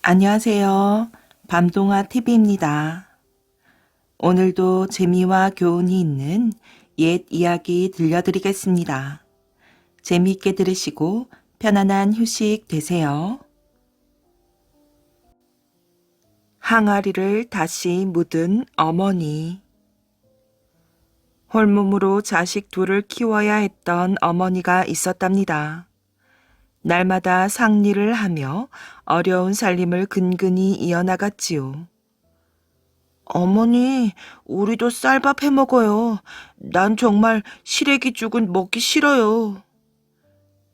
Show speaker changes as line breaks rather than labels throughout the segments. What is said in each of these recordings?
안녕하세요. 밤동화 TV입니다. 오늘도 재미와 교훈이 있는 옛 이야기 들려드리겠습니다. 재미있게 들으시고 편안한 휴식 되세요. 항아리를 다시 묻은 어머니. 홀몸으로 자식 둘을 키워야 했던 어머니가 있었답니다. 날마다 상리를 하며 어려운 살림을 근근히 이어나갔지요. 어머니, 우리도 쌀밥 해 먹어요. 난 정말 시래기죽은 먹기 싫어요.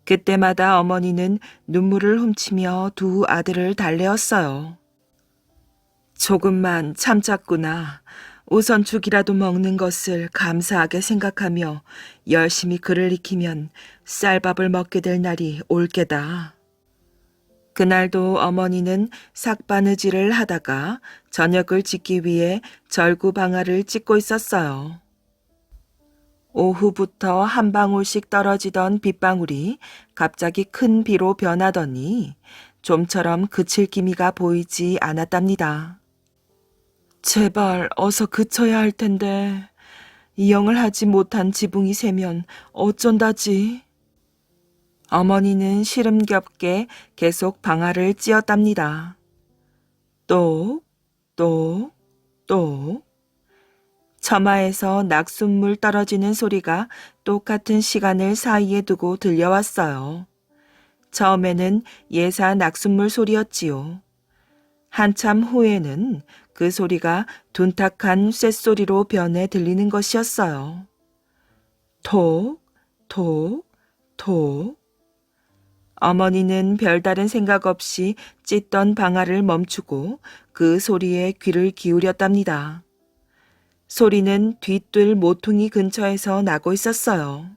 그때마다 어머니는 눈물을 훔치며 두 아들을 달래었어요. 조금만 참자꾸나. 우선 죽이라도 먹는 것을 감사하게 생각하며 열심히 글을 익히면 쌀밥을 먹게 될 날이 올 게다. 그날도 어머니는 삭바느질을 하다가 저녁을 짓기 위해 절구방아를 찢고 있었어요. 오후부터 한 방울씩 떨어지던 빗방울이 갑자기 큰 비로 변하더니 좀처럼 그칠 기미가 보이지 않았답니다. 제발 어서 그쳐야 할 텐데 이영을 하지 못한 지붕이 새면 어쩐다지. 어머니는 시름겹게 계속 방아를 찧었답니다. 똑, 똑, 똑. 처마에서 낙숫물 떨어지는 소리가 똑같은 시간을 사이에 두고 들려왔어요. 처음에는 예사 낙숫물 소리였지요. 한참 후에는 그 소리가 둔탁한 쇳소리로 변해 들리는 것이었어요. 톡, 톡, 톡. 어머니는 별다른 생각 없이 찢던 방아를 멈추고 그 소리에 귀를 기울였답니다. 소리는 뒤뜰 모퉁이 근처에서 나고 있었어요.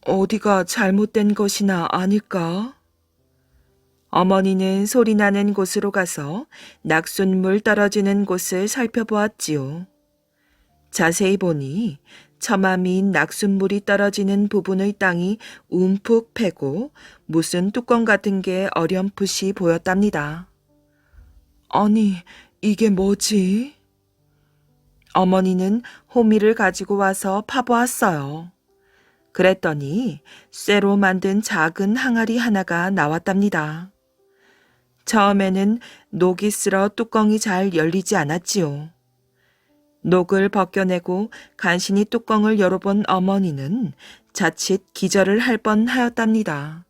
어디가 잘못된 것이나 아닐까? 어머니는 소리 나는 곳으로 가서 낙숫물 떨어지는 곳을 살펴보았지요. 자세히 보니 처마 밑 낙숫물이 떨어지는 부분의 땅이 움푹 패고 무슨 뚜껑 같은 게 어렴풋이 보였답니다. 아니, 이게 뭐지? 어머니는 호미를 가지고 와서 파보았어요. 그랬더니 쇠로 만든 작은 항아리 하나가 나왔답니다. 처음에는 녹이 쓸어 뚜껑이 잘 열리지 않았지요. 녹을 벗겨내고 간신히 뚜껑을 열어본 어머니는 자칫 기절을 할 뻔하였답니다.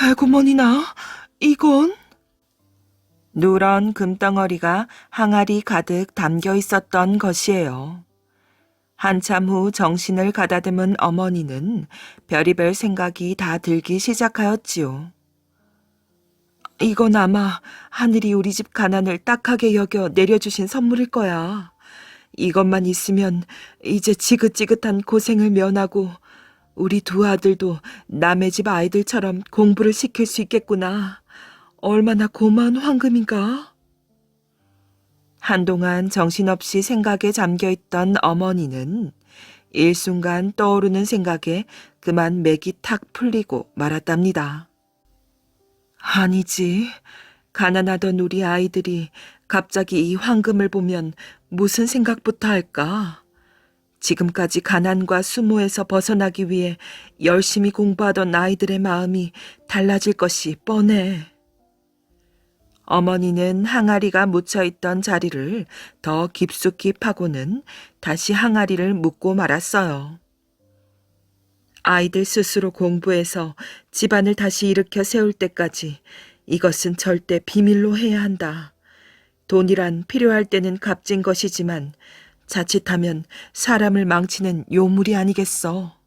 에고머니나, 이건? 누런 금덩어리가 항아리 가득 담겨 있었던 것이에요. 한참 후 정신을 가다듬은 어머니는 별의별 생각이 다 들기 시작하였지요. 이건 아마 하늘이 우리 집 가난을 딱하게 여겨 내려주신 선물일 거야. 이것만 있으면 이제 지긋지긋한 고생을 면하고 우리 두 아들도 남의 집 아이들처럼 공부를 시킬 수 있겠구나. 얼마나 고마운 황금인가? 한동안 정신없이 생각에 잠겨있던 어머니는 일순간 떠오르는 생각에 그만 맥이 탁 풀리고 말았답니다. 아니지. 가난하던 우리 아이들이 갑자기 이 황금을 보면 무슨 생각부터 할까? 지금까지 가난과 수모에서 벗어나기 위해 열심히 공부하던 아이들의 마음이 달라질 것이 뻔해. 어머니는 항아리가 묻혀있던 자리를 더 깊숙이 파고는 다시 항아리를 묻고 말았어요. 아이들 스스로 공부해서 집안을 다시 일으켜 세울 때까지 이것은 절대 비밀로 해야 한다. 돈이란 필요할 때는 값진 것이지만 자칫하면 사람을 망치는 요물이 아니겠어.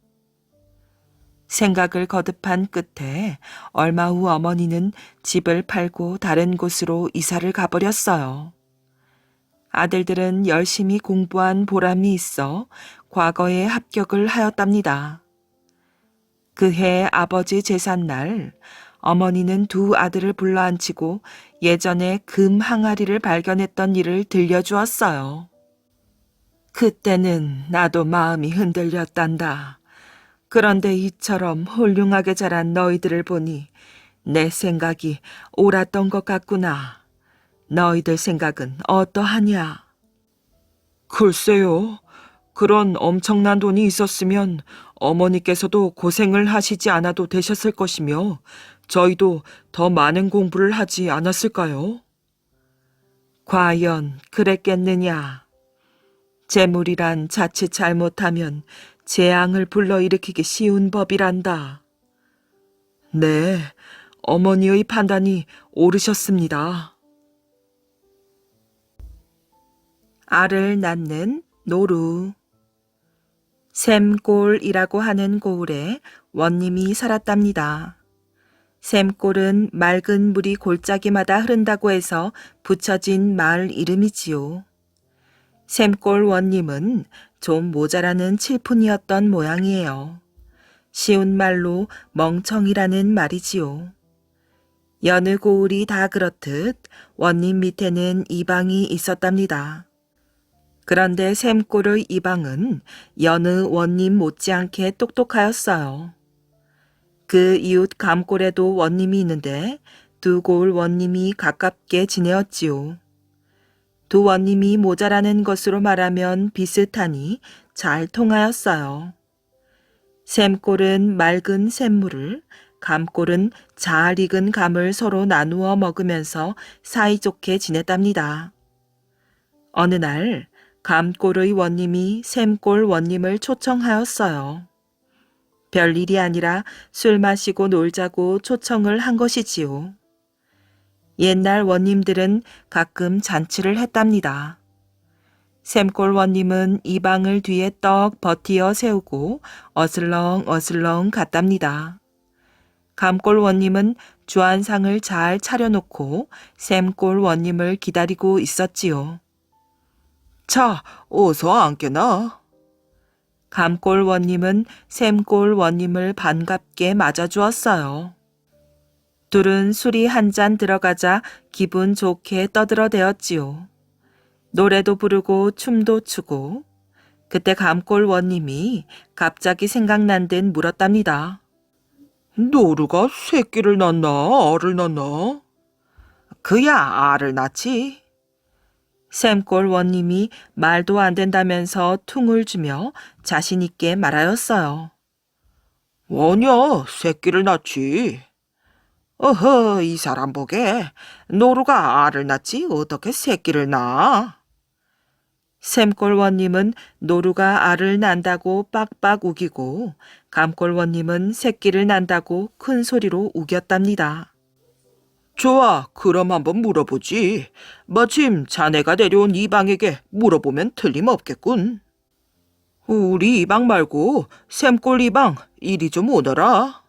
생각을 거듭한 끝에 얼마 후 어머니는 집을 팔고 다른 곳으로 이사를 가버렸어요. 아들들은 열심히 공부한 보람이 있어 과거에 합격을 하였답니다. 그해 아버지 제삿날 어머니는 두 아들을 불러앉히고 예전에 금 항아리를 발견했던 일을 들려주었어요. 그때는 나도 마음이 흔들렸단다. 그런데 이처럼 훌륭하게 자란 너희들을 보니 내 생각이 옳았던 것 같구나. 너희들 생각은 어떠하냐? 글쎄요. 그런 엄청난 돈이 있었으면 어머니께서도 고생을 하시지 않아도 되셨을 것이며 저희도 더 많은 공부를 하지 않았을까요? 과연 그랬겠느냐? 재물이란 자칫 잘못하면 재앙을 불러일으키기 쉬운 법이란다. 네, 어머니의 판단이 옳으셨습니다. 알을 낳는 노루. 샘골이라고 하는 고을에 원님이 살았답니다. 샘골은 맑은 물이 골짜기마다 흐른다고 해서 붙여진 마을 이름이지요. 샘골 원님은 좀 모자라는 칠푼이었던 모양이에요. 쉬운 말로 멍청이라는 말이지요. 여느 고을이 다 그렇듯 원님 밑에는 이방이 있었답니다. 그런데 샘골의 이방은 여느 원님 못지않게 똑똑하였어요. 그 이웃 감골에도 원님이 있는데 두 고을 원님이 가깝게 지내었지요. 두 원님이 모자라는 것으로 말하면 비슷하니 잘 통하였어요. 샘골은 맑은 샘물을, 감골은 잘 익은 감을 서로 나누어 먹으면서 사이좋게 지냈답니다. 어느 날 감골의 원님이 샘골 원님을 초청하였어요. 별일이 아니라 술 마시고 놀자고 초청을 한 것이지요. 옛날 원님들은 가끔 잔치를 했답니다. 샘골 원님은 이방을 뒤에 떡 버티어 세우고 어슬렁어슬렁 갔답니다. 감골 원님은 주안상을 잘 차려놓고 샘골 원님을 기다리고 있었지요. 자, 어서 앉게나. 감골 원님은 샘골 원님을 반갑게 맞아주었어요. 둘은 술이 한 잔 들어가자 기분 좋게 떠들어대었지요. 노래도 부르고 춤도 추고 그때 감골 원님이 갑자기 생각난 듯 물었답니다. 노루가 새끼를 낳나 알을 낳나? 그야 알을 낳지. 샘골 원님이 말도 안 된다면서 퉁을 주며 자신 있게 말하였어요. 뭐냐, 새끼를 낳지. 어허, 이 사람 보게 노루가 알을 낳지 어떻게 새끼를 낳아? 샘골 원님은 노루가 알을 낳는다고 빡빡 우기고 감골 원님은 새끼를 낳는다고 큰 소리로 우겼답니다. 좋아, 그럼 한번 물어보지. 마침 자네가 데려온 이방에게 물어보면 틀림없겠군. 우리 이방 말고 샘골 이방 이리 좀 오너라.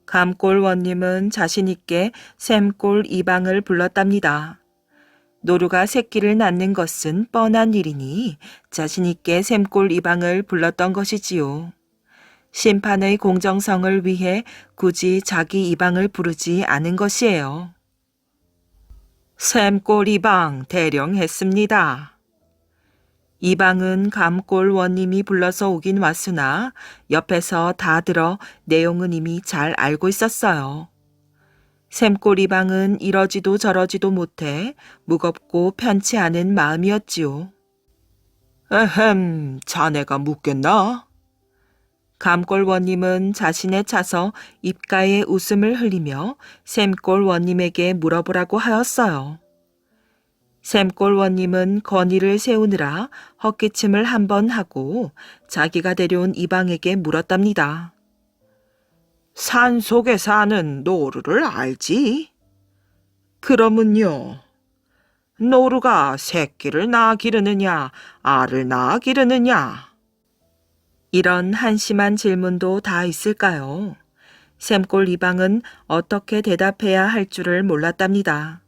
감골 원님은 자신 있게 샘골 이방을 불렀답니다. 노루가 새끼를 낳는 것은 뻔한 일이니 자신 있게 샘골 이방을 불렀던 것이지요. 심판의 공정성을 위해 굳이 자기 이방을 부르지 않은 것이에요. 샘골 이방 대령했습니다. 이방은 감골 원님이 불러서 오긴 왔으나 옆에서 다 들어 내용은 이미 잘 알고 있었어요. 샘골 이방은 이러지도 저러지도 못해 무겁고 편치 않은 마음이었지요. 에헴, 자네가 묻겠나? 감골 원님은 자신의 차서 입가에 웃음을 흘리며 샘골 원님에게 물어보라고 하였어요. 샘골 원님은 건의를 세우느라 헛기침을 한 번 하고 자기가 데려온 이방에게 물었답니다. 산속에 사는 노루를 알지? 그러면요. 노루가 새끼를 낳아 기르느냐, 알을 낳아 기르느냐? 이런 한심한 질문도 다 있을까요? 샘골 이방은 어떻게 대답해야 할 줄을 몰랐답니다.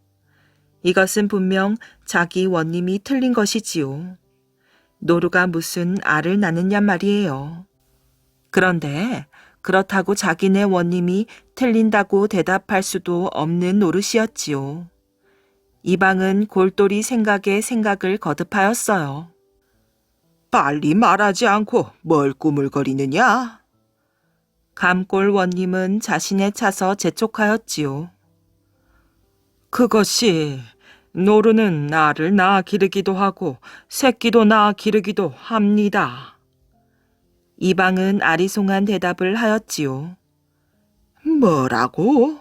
이것은 분명 자기 원님이 틀린 것이지요. 노루가 무슨 알을 낳느냐 말이에요. 그런데 그렇다고 자기네 원님이 틀린다고 대답할 수도 없는 노릇이었지요. 이방은 골똘히 생각에 생각을 거듭하였어요. 빨리 말하지 않고 뭘 꾸물거리느냐? 감골 원님은 자신에 차서 재촉하였지요. 그것이 노루는 알을 낳아 기르기도 하고 새끼도 낳아 기르기도 합니다. 이방은 아리송한 대답을 하였지요. 뭐라고?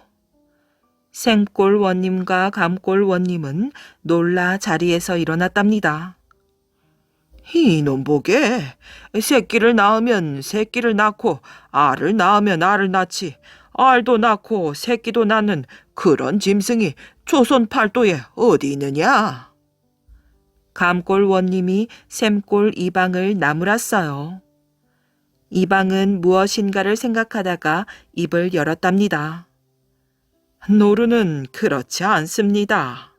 샘골 원님과 감골 원님은 놀라 자리에서 일어났답니다. 이놈 보게, 새끼를 낳으면 새끼를 낳고 알을 낳으면 알을 낳지, 알도 낳고 새끼도 낳는 그런 짐승이 조선 팔도에 어디 있느냐? 감골 원님이 샘골 이방을 나무랐어요. 이방은 무엇인가를 생각하다가 입을 열었답니다. 노루는 그렇지 않습니다.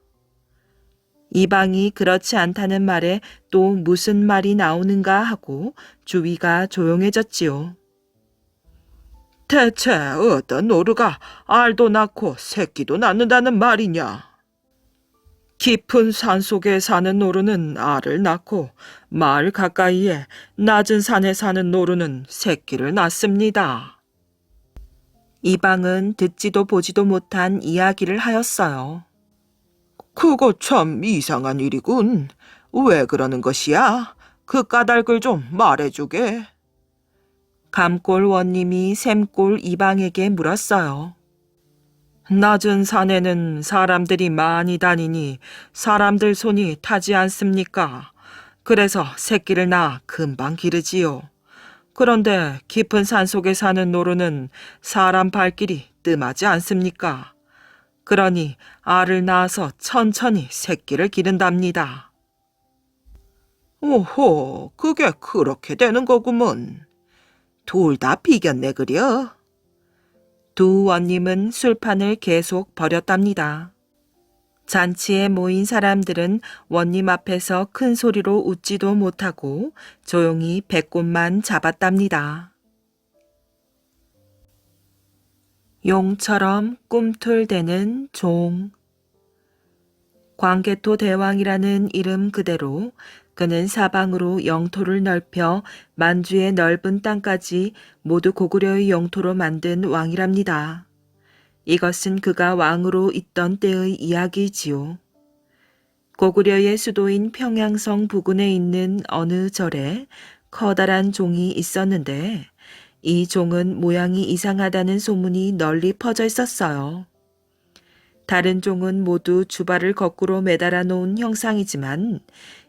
이방이 그렇지 않다는 말에 또 무슨 말이 나오는가 하고 주위가 조용해졌지요. 대체 어떤 노루가 알도 낳고 새끼도 낳는다는 말이냐? 깊은 산속에 사는 노루는 알을 낳고 마을 가까이에 낮은 산에 사는 노루는 새끼를 낳습니다. 이방은 듣지도 보지도 못한 이야기를 하였어요. 그거 참 이상한 일이군. 왜 그러는 것이야? 그 까닭을 좀 말해주게. 감골 원님이 샘골 이방에게 물었어요. 낮은 산에는 사람들이 많이 다니니 사람들 손이 타지 않습니까? 그래서 새끼를 낳아 금방 기르지요. 그런데 깊은 산속에 사는 노루는 사람 발길이 뜸하지 않습니까? 그러니 알을 낳아서 천천히 새끼를 기른답니다. 오호, 그게 그렇게 되는 거구먼. 둘 다 비겼네 그려. 두 원님은 술판을 계속 벌였답니다. 잔치에 모인 사람들은 원님 앞에서 큰 소리로 웃지도 못하고 조용히 배꼽만 잡았답니다. 용처럼 꿈틀대는 종. 광개토 대왕이라는 이름 그대로 그는 사방으로 영토를 넓혀 만주의 넓은 땅까지 모두 고구려의 영토로 만든 왕이랍니다. 이것은 그가 왕으로 있던 때의 이야기지요. 고구려의 수도인 평양성 부근에 있는 어느 절에 커다란 종이 있었는데 이 종은 모양이 이상하다는 소문이 널리 퍼져 있었어요. 다른 종은 모두 주발을 거꾸로 매달아 놓은 형상이지만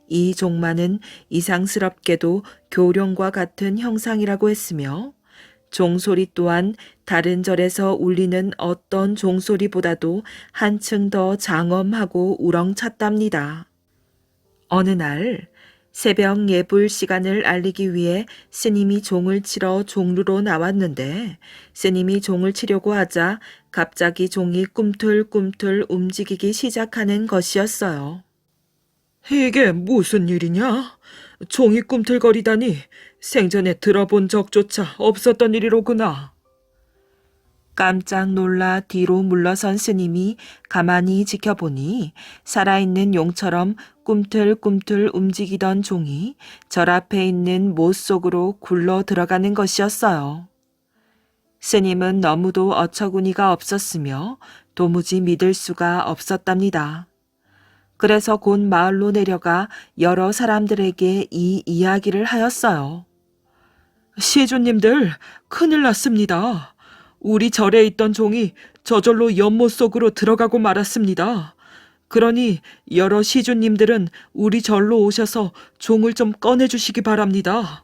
이 종만은 이상스럽게도 교룡과 같은 형상이라고 했으며 종소리 또한 다른 절에서 울리는 어떤 종소리보다도 한층 더 장엄하고 우렁찼답니다. 어느 날 새벽 예불 시간을 알리기 위해 스님이 종을 치러 종루로 나왔는데 스님이 종을 치려고 하자 갑자기 종이 꿈틀꿈틀 움직이기 시작하는 것이었어요. 이게 무슨 일이냐? 종이 꿈틀거리다니 생전에 들어본 적조차 없었던 일이로구나. 깜짝 놀라 뒤로 물러선 스님이 가만히 지켜보니 살아있는 용처럼 꿈틀꿈틀 움직이던 종이 절 앞에 있는 못 속으로 굴러 들어가는 것이었어요. 스님은 너무도 어처구니가 없었으며 도무지 믿을 수가 없었답니다. 그래서 곧 마을로 내려가 여러 사람들에게 이 이야기를 하였어요. 시주님들, 큰일 났습니다. 우리 절에 있던 종이 저절로 연못 속으로 들어가고 말았습니다. 그러니 여러 시주님들은 우리 절로 오셔서 종을 좀 꺼내주시기 바랍니다.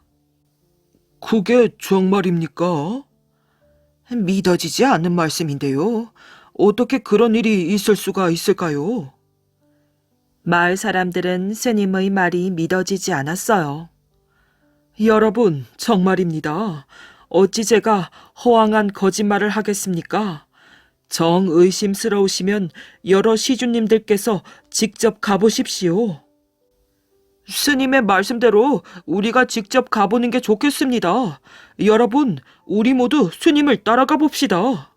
그게 정말입니까? 믿어지지 않는 말씀인데요. 어떻게 그런 일이 있을 수가 있을까요? 마을 사람들은 스님의 말이 믿어지지 않았어요. 여러분, 정말입니다. 어찌 제가 허황한 거짓말을 하겠습니까? 정 의심스러우시면 여러 시주님들께서 직접 가보십시오. 스님의 말씀대로 우리가 직접 가보는 게 좋겠습니다. 여러분, 우리 모두 스님을 따라가 봅시다.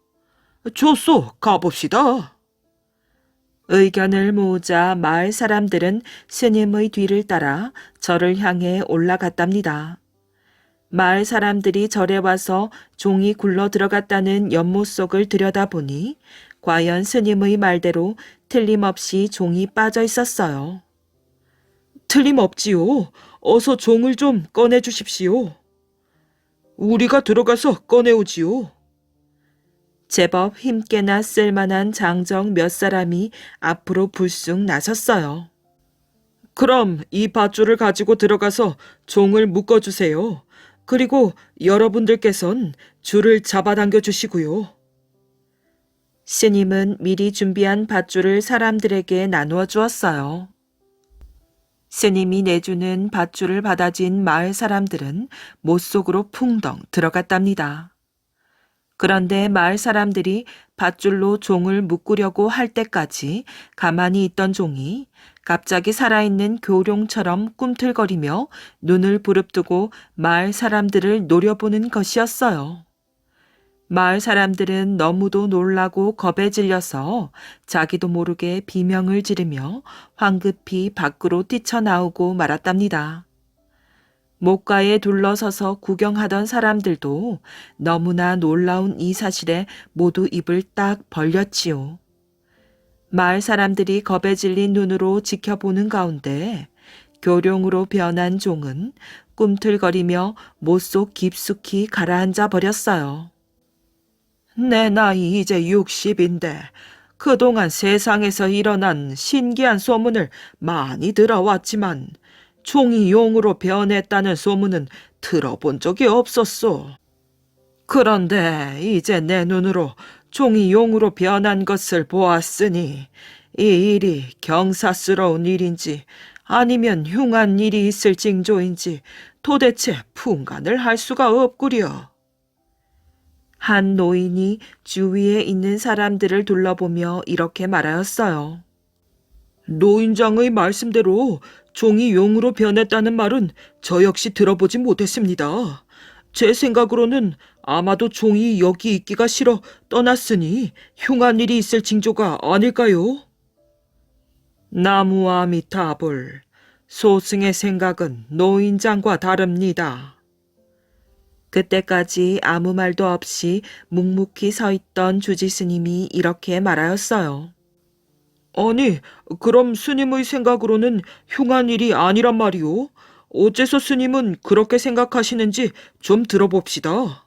좋소, 가봅시다. 의견을 모으자 마을 사람들은 스님의 뒤를 따라 절을 향해 올라갔답니다. 마을 사람들이 절에 와서 종이 굴러 들어갔다는 연못 속을 들여다보니 과연 스님의 말대로 틀림없이 종이 빠져 있었어요. 틀림없지요. 어서 종을 좀 꺼내 주십시오. 우리가 들어가서 꺼내오지요. 제법 힘께나 쓸만한 장정 몇 사람이 앞으로 불쑥 나섰어요. 그럼 이 밧줄을 가지고 들어가서 종을 묶어주세요. 그리고 여러분들께선 줄을 잡아당겨 주시고요. 스님은 미리 준비한 밧줄을 사람들에게 나누어 주었어요. 스님이 내주는 밧줄을 받아진 마을 사람들은 못 속으로 풍덩 들어갔답니다. 그런데 마을 사람들이 밧줄로 종을 묶으려고 할 때까지 가만히 있던 종이 갑자기 살아있는 교룡처럼 꿈틀거리며 눈을 부릅뜨고 마을 사람들을 노려보는 것이었어요. 마을 사람들은 너무도 놀라고 겁에 질려서 자기도 모르게 비명을 지르며 황급히 밖으로 뛰쳐나오고 말았답니다. 목가에 둘러서서 구경하던 사람들도 너무나 놀라운 이 사실에 모두 입을 딱 벌렸지요. 마을 사람들이 겁에 질린 눈으로 지켜보는 가운데 교룡으로 변한 종은 꿈틀거리며 못 속 깊숙이 가라앉아 버렸어요. 내 나이 이제 60인데 그동안 세상에서 일어난 신기한 소문을 많이 들어왔지만 종이 용으로 변했다는 소문은 들어본 적이 없었소. 그런데 이제 내 눈으로 종이 용으로 변한 것을 보았으니 이 일이 경사스러운 일인지 아니면 흉한 일이 있을 징조인지 도대체 분간을 할 수가 없구려. 한 노인이 주위에 있는 사람들을 둘러보며 이렇게 말하였어요. 노인장의 말씀대로 종이 용으로 변했다는 말은 저 역시 들어보지 못했습니다. 제 생각으로는 아마도 종이 여기 있기가 싫어 떠났으니 흉한 일이 있을 징조가 아닐까요? 나무아미타불, 소승의 생각은 노인장과 다릅니다. 그때까지 아무 말도 없이 묵묵히 서 있던 주지 스님이 이렇게 말하였어요. 아니, 그럼 스님의 생각으로는 흉한 일이 아니란 말이오? 어째서 스님은 그렇게 생각하시는지 좀 들어봅시다.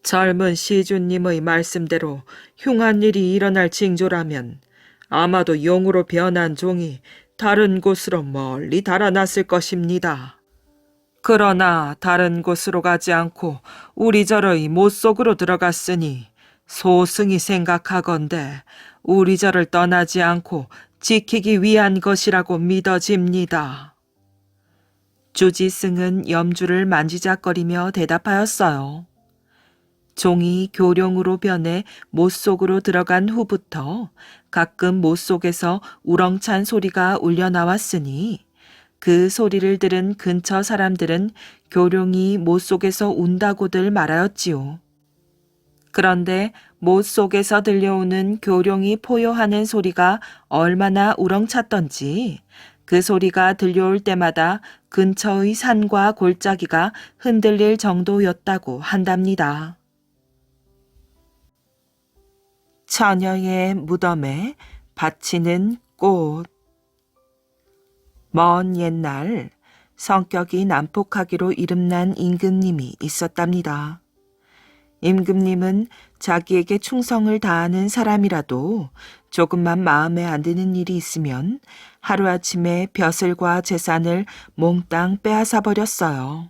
젊은 시주님의 말씀대로 흉한 일이 일어날 징조라면 아마도 용으로 변한 종이 다른 곳으로 멀리 달아났을 것입니다. 그러나 다른 곳으로 가지 않고 우리 절의 못 속으로 들어갔으니 소승이 생각하건대 우리 절을 떠나지 않고 지키기 위한 것이라고 믿어집니다. 주지승은 염주를 만지작거리며 대답하였어요. 종이 교룡으로 변해 못 속으로 들어간 후부터 가끔 못 속에서 우렁찬 소리가 울려 나왔으니 그 소리를 들은 근처 사람들은 교룡이 못 속에서 운다고들 말하였지요. 그런데 못 속에서 들려오는 교룡이 포효하는 소리가 얼마나 우렁찼던지 그 소리가 들려올 때마다 근처의 산과 골짜기가 흔들릴 정도였다고 한답니다. 처녀의 무덤에 바치는 꽃. 먼 옛날 성격이 난폭하기로 이름난 임금님이 있었답니다. 임금님은 자기에게 충성을 다하는 사람이라도 조금만 마음에 안 드는 일이 있으면 하루아침에 벼슬과 재산을 몽땅 빼앗아 버렸어요.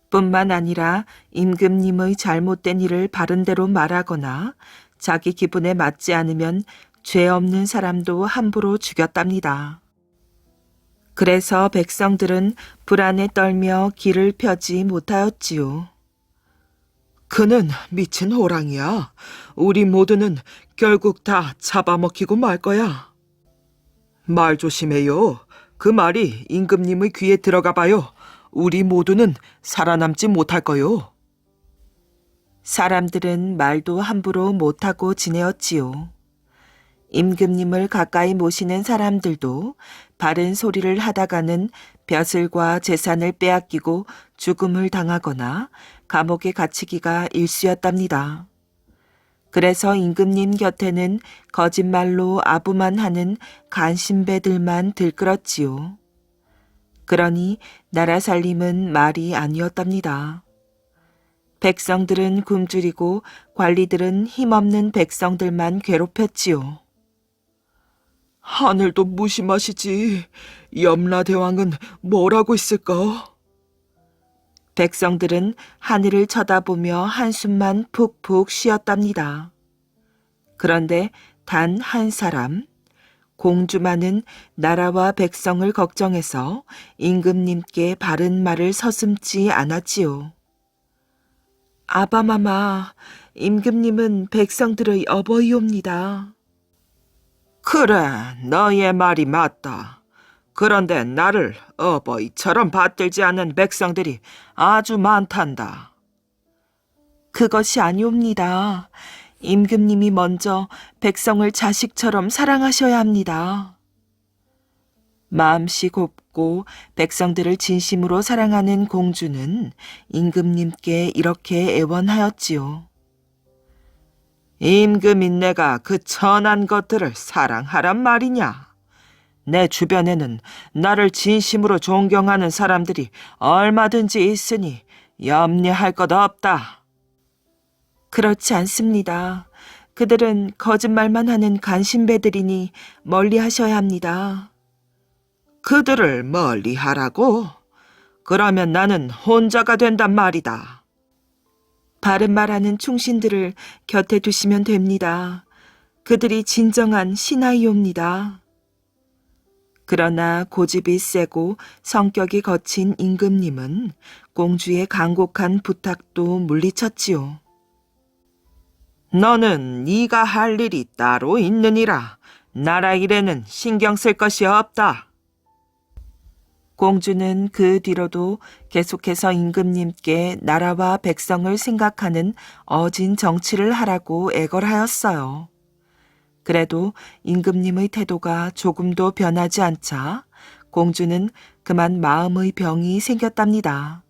뿐만 아니라 임금님의 잘못된 일을 바른대로 말하거나 자기 기분에 맞지 않으면 죄 없는 사람도 함부로 죽였답니다. 그래서 백성들은 불안에 떨며 길을 펴지 못하였지요. 그는 미친 호랑이야. 우리 모두는 결국 다 잡아먹히고 말 거야. 말 조심해요. 그 말이 임금님의 귀에 들어가 봐요. 우리 모두는 살아남지 못할 거요. 사람들은 말도 함부로 못하고 지내었지요. 임금님을 가까이 모시는 사람들도 바른 소리를 하다가는 벼슬과 재산을 빼앗기고 죽음을 당하거나 감옥에 갇히기가 일쑤였답니다. 그래서 임금님 곁에는 거짓말로 아부만 하는 간신배들만 들끓었지요. 그러니 나라 살림은 말이 아니었답니다. 백성들은 굶주리고 관리들은 힘없는 백성들만 괴롭혔지요. 하늘도 무심하시지. 염라대왕은 뭘 하고 있을까? 백성들은 하늘을 쳐다보며 한숨만 푹푹 쉬었답니다. 그런데 단 한 사람, 공주만은 나라와 백성을 걱정해서 임금님께 바른 말을 서슴지 않았지요. 아바마마, 임금님은 백성들의 어버이옵니다. 그래, 너의 말이 맞다. 그런데 나를 어버이처럼 받들지 않는 백성들이 아주 많단다. 그것이 아니옵니다. 임금님이 먼저 백성을 자식처럼 사랑하셔야 합니다. 마음씨 곱고 백성들을 진심으로 사랑하는 공주는 임금님께 이렇게 애원하였지요. 임금인 내가 그 천한 것들을 사랑하란 말이냐? 내 주변에는 나를 진심으로 존경하는 사람들이 얼마든지 있으니 염려할 것 없다. 그렇지 않습니다. 그들은 거짓말만 하는 간신배들이니 멀리 하셔야 합니다. 그들을 멀리 하라고? 그러면 나는 혼자가 된단 말이다. 바른 말하는 충신들을 곁에 두시면 됩니다. 그들이 진정한 신하이옵니다. 그러나 고집이 세고 성격이 거친 임금님은 공주의 간곡한 부탁도 물리쳤지요. 너는 네가 할 일이 따로 있느니라. 나라 일에는 신경 쓸 것이 없다. 공주는 그 뒤로도 계속해서 임금님께 나라와 백성을 생각하는 어진 정치를 하라고 애걸하였어요. 그래도 임금님의 태도가 조금도 변하지 않자 공주는 그만 마음의 병이 생겼답니다.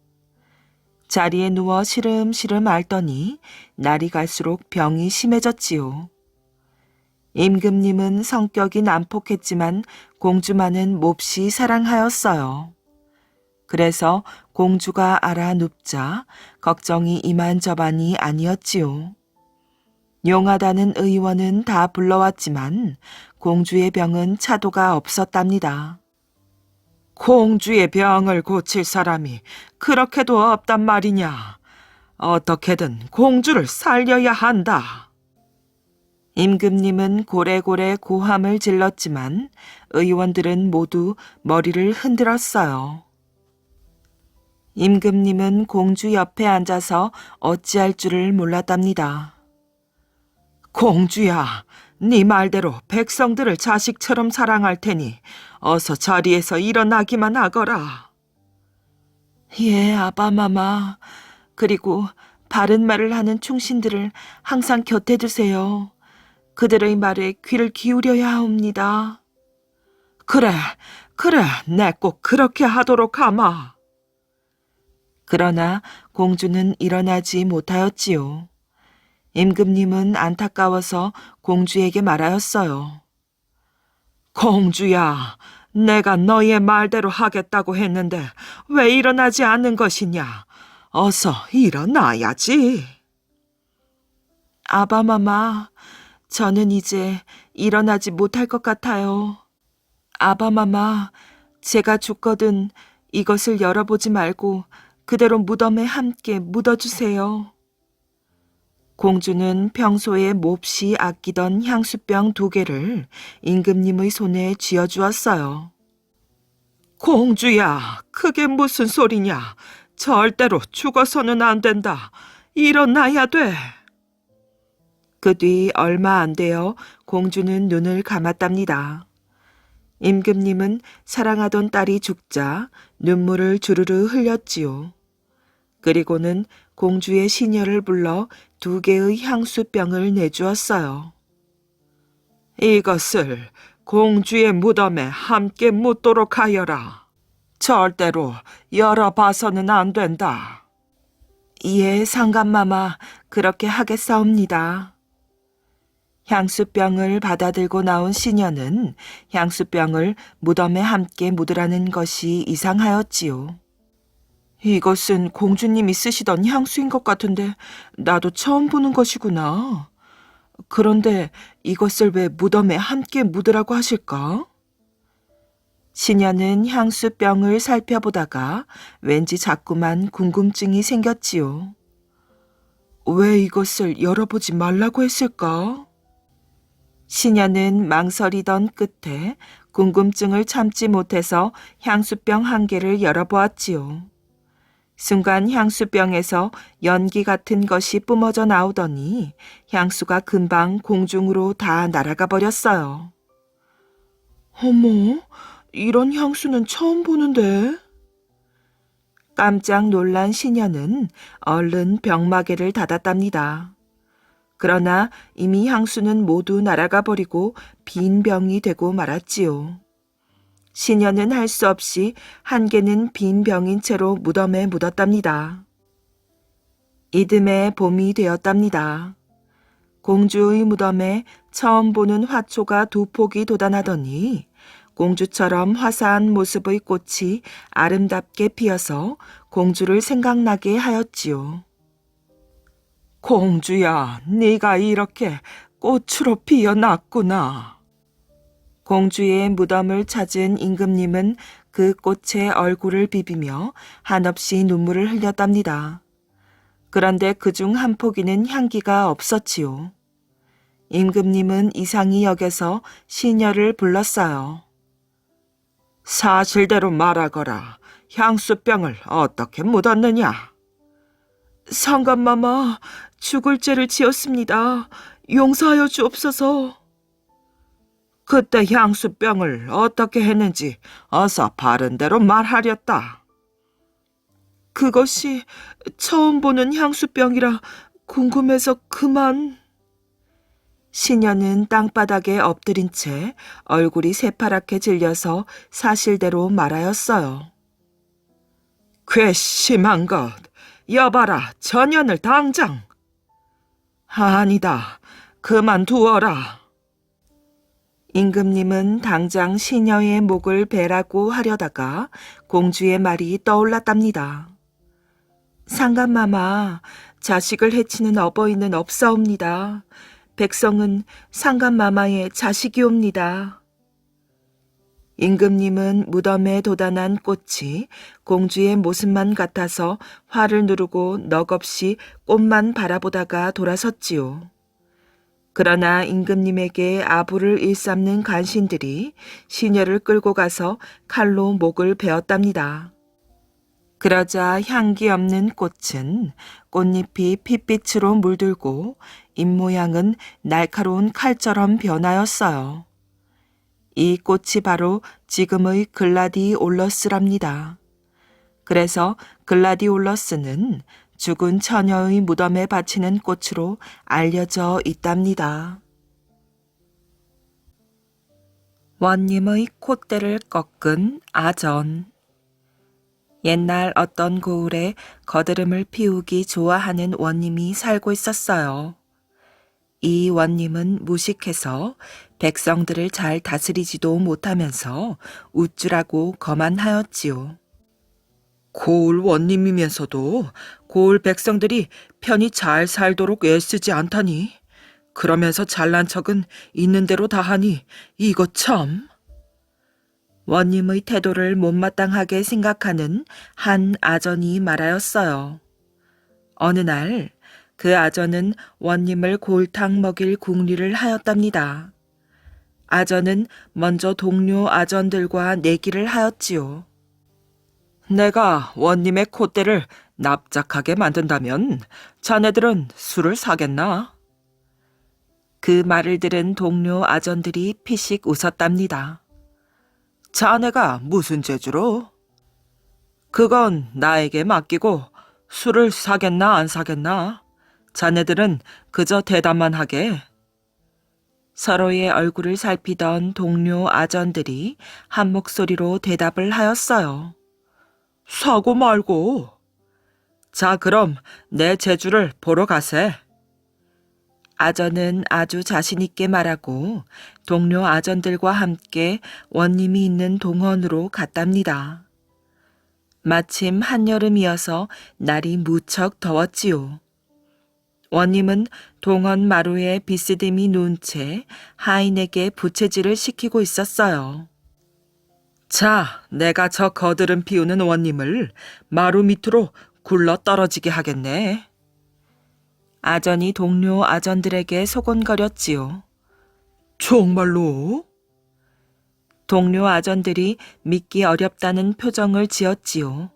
자리에 누워 시름시름 앓더니 날이 갈수록 병이 심해졌지요. 임금님은 성격이 난폭했지만 공주만은 몹시 사랑하였어요. 그래서 공주가 알아 눕자 걱정이 이만저만이 아니었지요. 용하다는 의원은 다 불러왔지만 공주의 병은 차도가 없었답니다. 공주의 병을 고칠 사람이 그렇게도 없단 말이냐. 어떻게든 공주를 살려야 한다. 임금님은 고래고래 고함을 질렀지만 의원들은 모두 머리를 흔들었어요. 임금님은 공주 옆에 앉아서 어찌할 줄을 몰랐답니다. 공주야, 네 말대로 백성들을 자식처럼 사랑할 테니 어서 자리에서 일어나기만 하거라. 예, 아바마마. 그리고 바른 말을 하는 충신들을 항상 곁에 두세요. 그들의 말에 귀를 기울여야 하옵니다. 그래, 내 꼭 그렇게 하도록 하마. 그러나 공주는 일어나지 못하였지요. 임금님은 안타까워서 공주에게 말하였어요. 공주야, 내가 너의 말대로 하겠다고 했는데 왜 일어나지 않는 것이냐? 어서 일어나야지. 아바마마, 저는 이제 일어나지 못할 것 같아요. 아바마마, 제가 죽거든 이것을 열어보지 말고 그대로 무덤에 함께 묻어주세요. 공주는 평소에 몹시 아끼던 향수병 2개를 임금님의 손에 쥐어주었어요. 공주야, 그게 무슨 소리냐? 절대로 죽어서는 안 된다. 일어나야 돼. 그 뒤 얼마 안 되어 공주는 눈을 감았답니다. 임금님은 사랑하던 딸이 죽자 눈물을 주르르 흘렸지요. 그리고는 공주의 시녀를 불러 2개의 향수병을 내주었어요. 이것을 공주의 무덤에 함께 묻도록 하여라. 절대로 열어봐서는 안 된다. 예, 상감마마, 그렇게 하겠사옵니다. 향수병을 받아들고 나온 시녀는 향수병을 무덤에 함께 묻으라는 것이 이상하였지요. 이것은 공주님이 쓰시던 향수인 것 같은데 나도 처음 보는 것이구나. 그런데 이것을 왜 무덤에 함께 묻으라고 하실까? 시녀는 향수병을 살펴보다가 왠지 자꾸만 궁금증이 생겼지요. 왜 이것을 열어보지 말라고 했을까? 시녀는 망설이던 끝에 궁금증을 참지 못해서 향수병 한 개를 열어보았지요. 순간 향수병에서 연기 같은 것이 뿜어져 나오더니 향수가 금방 공중으로 다 날아가 버렸어요. 어머, 이런 향수는 처음 보는데? 깜짝 놀란 시녀는 얼른 병마개를 닫았답니다. 그러나 이미 향수는 모두 날아가 버리고 빈 병이 되고 말았지요. 시녀는 할 수 없이 한 개는 빈 병인 채로 무덤에 묻었답니다. 이듬해 봄이 되었답니다. 공주의 무덤에 처음 보는 화초가 두 폭이 돋아나더니 공주처럼 화사한 모습의 꽃이 아름답게 피어서 공주를 생각나게 하였지요. 공주야, 네가 이렇게 꽃으로 피어났구나. 공주의 무덤을 찾은 임금님은 그 꽃에 얼굴을 비비며 한없이 눈물을 흘렸답니다. 그런데 그중 한 포기는 향기가 없었지요. 임금님은 이상히 여겨서 시녀를 불렀어요. 사실대로 말하거라. 향수병을 어떻게 묻었느냐? 상감마마, 죽을 죄를 지었습니다. 용서하여 주옵소서. 그때 향수병을 어떻게 했는지 어서 바른 대로 말하렸다. 그것이 처음 보는 향수병이라 궁금해서 그만. 시녀는 땅바닥에 엎드린 채 얼굴이 새파랗게 질려서 사실대로 말하였어요. 괘씸한 것, 여봐라, 전연을 당장. 아니다, 그만두어라. 임금님은 당장 시녀의 목을 베라고 하려다가 공주의 말이 떠올랐답니다. 상감마마, 자식을 해치는 어버이는 없사옵니다. 백성은 상감마마의 자식이옵니다. 임금님은 무덤에 돋아난 꽃이 공주의 모습만 같아서 화를 누르고 넋없이 꽃만 바라보다가 돌아섰지요. 그러나 임금님에게 아부를 일삼는 간신들이 시녀를 끌고 가서 칼로 목을 베었답니다. 그러자 향기 없는 꽃은 꽃잎이 핏빛으로 물들고 입모양은 날카로운 칼처럼 변하였어요. 이 꽃이 바로 지금의 글라디올러스랍니다. 그래서 글라디올러스는 죽은 처녀의 무덤에 바치는 꽃으로 알려져 있답니다. 원님의 콧대를 꺾은 아전. 옛날 어떤 고을에 거드름을 피우기 좋아하는 원님이 살고 있었어요. 이 원님은 무식해서 백성들을 잘 다스리지도 못하면서 우쭐하고 거만하였지요. 고을 원님이면서도 고을 백성들이 편히 잘 살도록 애쓰지 않다니. 그러면서 잘난 척은 있는 대로 다 하니 이거 참. 원님의 태도를 못마땅하게 생각하는 한 아전이 말하였어요. 어느 날 그 아전은 원님을 골탕 먹일 궁리를 하였답니다. 아전은 먼저 동료 아전들과 내기를 하였지요. 내가 원님의 콧대를 납작하게 만든다면 자네들은 술을 사겠나? 그 말을 들은 동료 아전들이 피식 웃었답니다. 자네가 무슨 재주로? 그건 나에게 맡기고 술을 사겠나 안 사겠나? 자네들은 그저 대답만 하게. 서로의 얼굴을 살피던 동료 아전들이 한 목소리로 대답을 하였어요. 사고 말고. 자, 그럼 내 제주를 보러 가세. 아전은 아주 자신 있게 말하고 동료 아전들과 함께 원님이 있는 동원으로 갔답니다. 마침 한여름이어서 날이 무척 더웠지요. 원님은 동원 마루에 비스듬히 놓은 채 하인에게 부채질을 시키고 있었어요. 자, 내가 저 거드름 피우는 원님을 마루 밑으로 굴러 떨어지게 하겠네. 아전이 동료 아전들에게 소곤거렸지요. 정말로? 동료 아전들이 믿기 어렵다는 표정을 지었지요.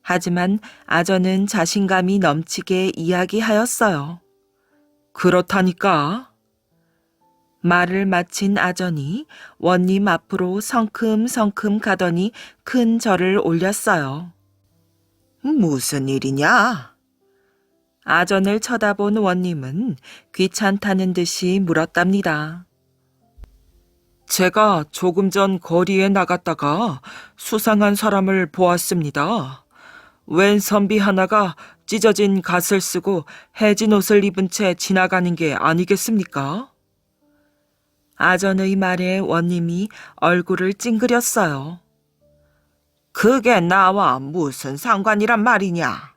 하지만 아전은 자신감이 넘치게 이야기하였어요. 그렇다니까. 말을 마친 아전이 원님 앞으로 성큼성큼 가더니 큰 절을 올렸어요. 무슨 일이냐? 아전을 쳐다본 원님은 귀찮다는 듯이 물었답니다. 제가 조금 전 거리에 나갔다가 수상한 사람을 보았습니다. 웬 선비 하나가 찢어진 갓을 쓰고 해진 옷을 입은 채 지나가는 게 아니겠습니까? 아전의 말에 원님이 얼굴을 찡그렸어요. 그게 나와 무슨 상관이란 말이냐?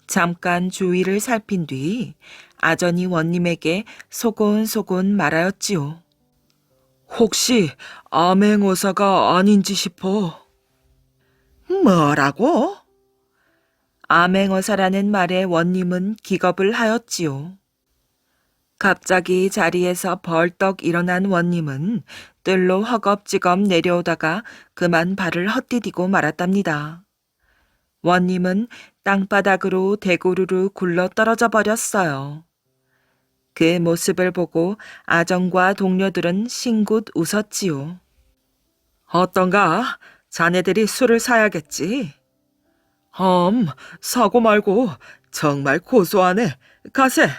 잠깐 주위를 살핀 뒤 아전이 원님에게 소곤소곤 말하였지요. 혹시 암행어사가 아닌지 싶어. 뭐라고? 암행어사라는 말에 원님은 기겁을 하였지요. 갑자기 자리에서 벌떡 일어난 원님은 뜰로 허겁지겁 내려오다가 그만 발을 헛디디고 말았답니다. 원님은 땅바닥으로 대구르르 굴러 떨어져 버렸어요. 그 모습을 보고 아정과 동료들은 싱긋 웃었지요. 어떤가? 자네들이 술을 사야겠지? 사고 말고 정말 고소하네. 가세.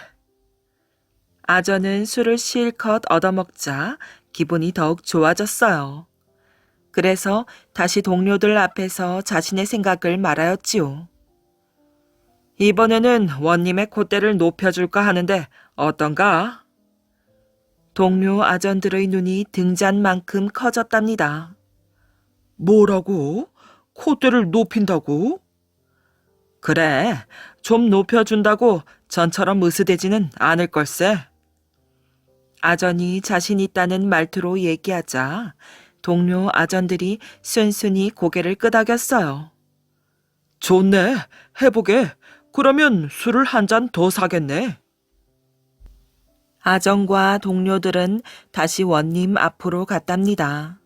아전은 술을 실컷 얻어먹자 기분이 더욱 좋아졌어요. 그래서 다시 동료들 앞에서 자신의 생각을 말하였지요. 이번에는 원님의 콧대를 높여줄까 하는데 어떤가? 동료 아전들의 눈이 등잔만큼 커졌답니다. 뭐라고? 콧대를 높인다고? 그래, 좀 높여준다고 전처럼 으스대지는 않을 걸세. 아전이 자신 있다는 말투로 얘기하자 동료 아전들이 순순히 고개를 끄덕였어요. 좋네, 해보게. 그러면 술을 한 잔 더 사겠네. 아정과 동료들은 다시 원님 앞으로 갔답니다.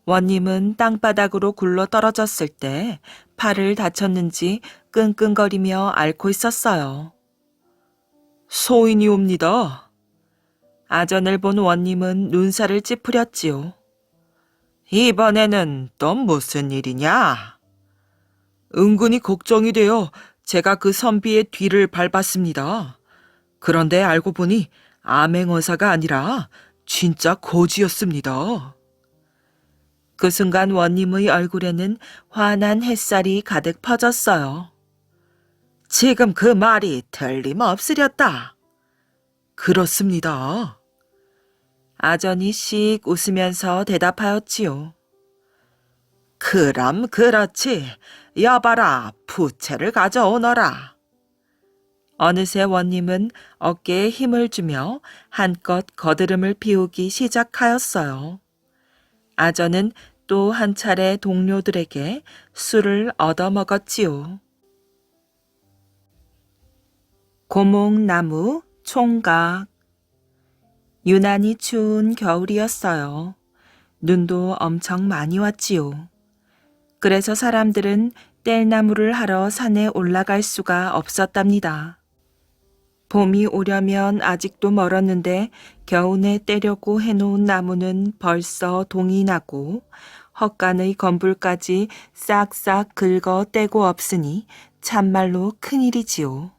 원님은 땅바닥으로 굴러 떨어졌을 때 팔을 다쳤는지 끙끙거리며 앓고 있었어요. 소인이 옵니다. 아전을 본 원님은 눈살을 찌푸렸지요. 이번에는 또 무슨 일이냐? 은근히 걱정이 되어 제가 그 선비의 뒤를 밟았습니다. 그런데 알고 보니 암행어사가 아니라 진짜 거지였습니다. 그 순간 원님의 얼굴에는 환한 햇살이 가득 퍼졌어요. 지금 그 말이 틀림없으렸다. 그렇습니다. 아전이 씩 웃으면서 대답하였지요. 그럼 그렇지. 여봐라, 부채를 가져오너라. 어느새 원님은 어깨에 힘을 주며 한껏 거드름을 피우기 시작하였어요. 아전은 또 한 차례 동료들에게 술을 얻어먹었지요. 고목나무 총각. 유난히 추운 겨울이었어요. 눈도 엄청 많이 왔지요. 그래서 사람들은 뗄나무를 하러 산에 올라갈 수가 없었답니다. 봄이 오려면 아직도 멀었는데 겨우내 떼려고 해놓은 나무는 벌써 동이 나고 헛간의 건불까지 싹싹 긁어 떼고 없으니 참말로 큰일이지요.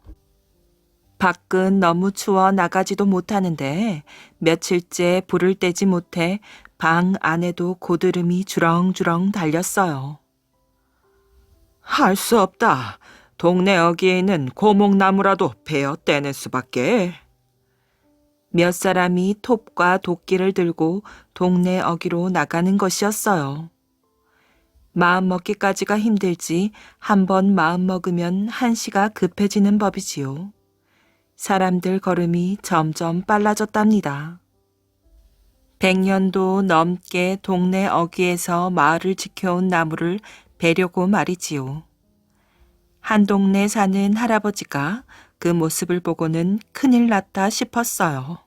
밖은 너무 추워 나가지도 못하는데 며칠째 불을 떼지 못해 방 안에도 고드름이 주렁주렁 달렸어요. 할 수 없다. 동네 어귀에 있는 고목나무라도 베어 떼는 수밖에. 몇 사람이 톱과 도끼를 들고 동네 어귀로 나가는 것이었어요. 마음먹기까지가 힘들지 한 번 마음먹으면 한시가 급해지는 법이지요. 사람들 걸음이 점점 빨라졌답니다. 100년도 넘게 동네 어귀에서 마을을 지켜온 나무를 베려고 말이지요. 한 동네 사는 할아버지가 그 모습을 보고는 큰일 났다 싶었어요.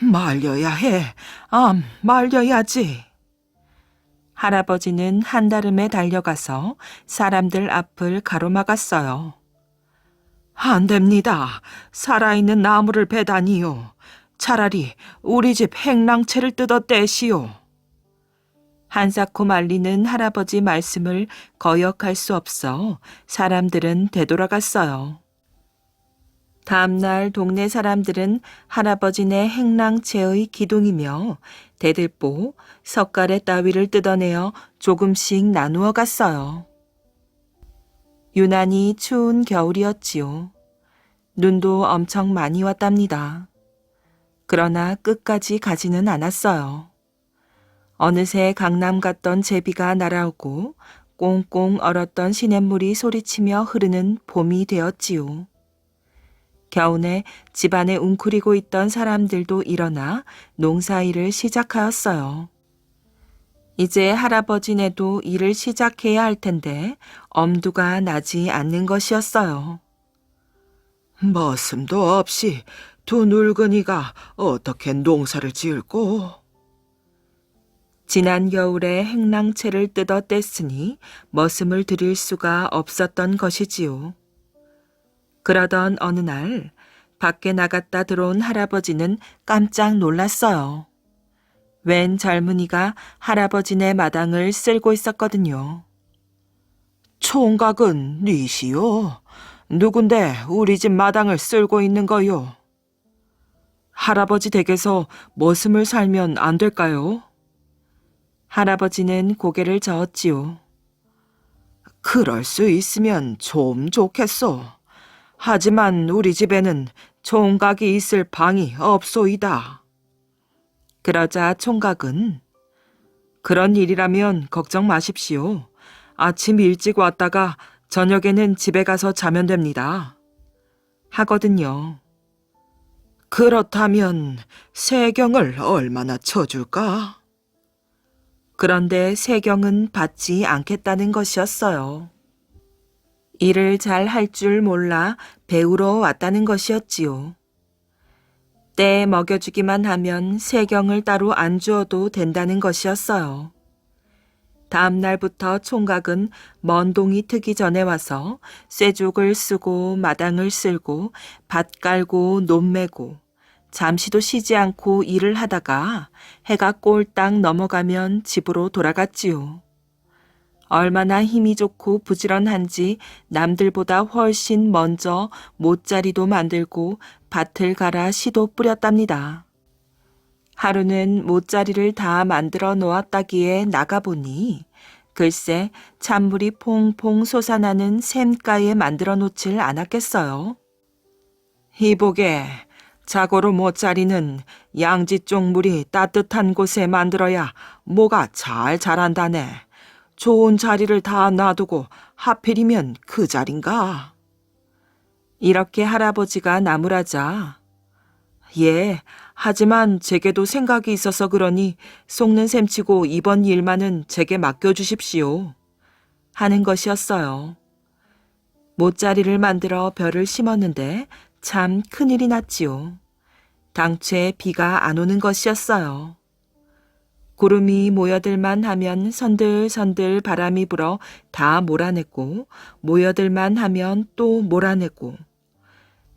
말려야 해. 말려야지. 할아버지는 한달음에 달려가서 사람들 앞을 가로막았어요. 안 됩니다. 살아있는 나무를 베다니요. 차라리 우리 집 행랑채를 뜯어 떼시오. 한사코 말리는 할아버지 말씀을 거역할 수 없어 사람들은 되돌아갔어요. 다음날 동네 사람들은 할아버지네 행랑채의 기둥이며 대들보, 석가래 따위를 뜯어내어 조금씩 나누어 갔어요. 유난히 추운 겨울이었지요. 눈도 엄청 많이 왔답니다. 그러나 끝까지 가지는 않았어요. 어느새 강남 갔던 제비가 날아오고 꽁꽁 얼었던 시냇물이 소리치며 흐르는 봄이 되었지요. 겨우내 집안에 웅크리고 있던 사람들도 일어나 농사일을 시작하였어요. 이제 할아버지네도 일을 시작해야 할 텐데 엄두가 나지 않는 것이었어요. 머슴도 없이 두 늙은이가 어떻게 농사를 지을꼬? 지난 겨울에 행랑채를 뜯어 뗐으니 머슴을 들일 수가 없었던 것이지요. 그러던 어느 날 밖에 나갔다 들어온 할아버지는 깜짝 놀랐어요. 웬 젊은이가 할아버지네 마당을 쓸고 있었거든요. 총각은 니시오? 누군데 우리 집 마당을 쓸고 있는 거요? 할아버지 댁에서 머슴을 살면 안 될까요? 할아버지는 고개를 저었지요. 그럴 수 있으면 좀 좋겠소. 하지만 우리 집에는 총각이 있을 방이 없소이다. 그러자 총각은 그런 일이라면 걱정 마십시오. 아침 일찍 왔다가 저녁에는 집에 가서 자면 됩니다. 하거든요. 그렇다면 세경을 얼마나 쳐줄까? 그런데 세경은 받지 않겠다는 것이었어요. 일을 잘 할 줄 몰라 배우러 왔다는 것이었지요. 때 먹여주기만 하면 세경을 따로 안 주어도 된다는 것이었어요. 다음 날부터 총각은 먼 동이 트기 전에 와서 쇠죽을 쓰고 마당을 쓸고 밭 깔고 논 매고 잠시도 쉬지 않고 일을 하다가 해가 꼴딱 넘어가면 집으로 돌아갔지요. 얼마나 힘이 좋고 부지런한지 남들보다 훨씬 먼저 모짜리도 만들고 밭을 갈아 씨도 뿌렸답니다. 하루는 모짜리를 다 만들어 놓았다기에 나가보니 글쎄 찬물이 퐁퐁 솟아나는 샘가에 만들어 놓질 않았겠어요. 이보게 자고로 모짜리는 양지 쪽 물이 따뜻한 곳에 만들어야 모가 잘 자란다네. 좋은 자리를 다 놔두고 하필이면 그 자린가? 이렇게 할아버지가 나무라자 예, 하지만 제게도 생각이 있어서 그러니 속는 셈치고 이번 일만은 제게 맡겨주십시오. 하는 것이었어요. 모짜리를 만들어 벼를 심었는데 참 큰일이 났지요. 당최 비가 안 오는 것이었어요. 구름이 모여들만 하면 선들선들 바람이 불어 다 몰아내고 모여들만 하면 또 몰아내고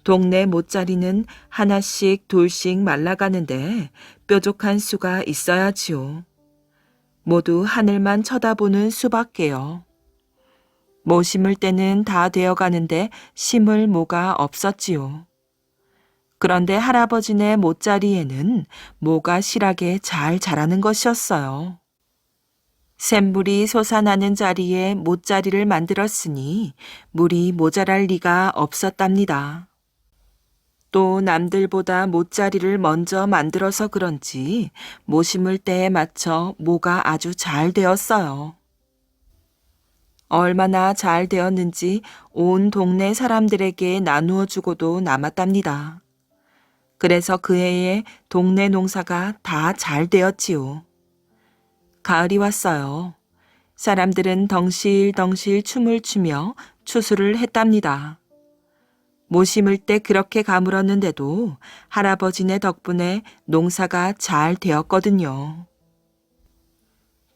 동네 모짜리는 하나씩 둘씩 말라가는데 뾰족한 수가 있어야지요. 모두 하늘만 쳐다보는 수밖에요. 모 심을 때는 다 되어가는데 심을 모가 없었지요. 그런데 할아버지네 못자리에는 모가 실하게 잘 자라는 것이었어요. 샘물이 솟아나는 자리에 못자리를 만들었으니 물이 모자랄 리가 없었답니다. 또 남들보다 못자리를 먼저 만들어서 그런지 모 심을 때에 맞춰 모가 아주 잘 되었어요. 얼마나 잘 되었는지 온 동네 사람들에게 나누어 주고도 남았답니다. 그래서 그 해에 동네 농사가 다 잘 되었지요. 가을이 왔어요. 사람들은 덩실덩실 춤을 추며 추수를 했답니다. 모 심을 때 그렇게 가물었는데도 할아버지네 덕분에 농사가 잘 되었거든요.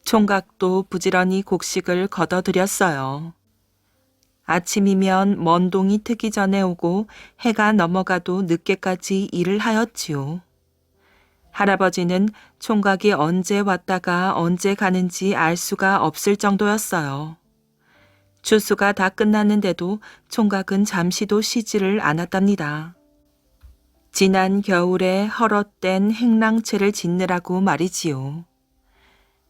총각도 부지런히 곡식을 걷어들였어요. 아침이면 먼 동이 트기 전에 오고 해가 넘어가도 늦게까지 일을 하였지요. 할아버지는 총각이 언제 왔다가 언제 가는지 알 수가 없을 정도였어요. 추수가 다 끝났는데도 총각은 잠시도 쉬지를 않았답니다. 지난 겨울에 헐어댄 행랑채를 짓느라고 말이지요.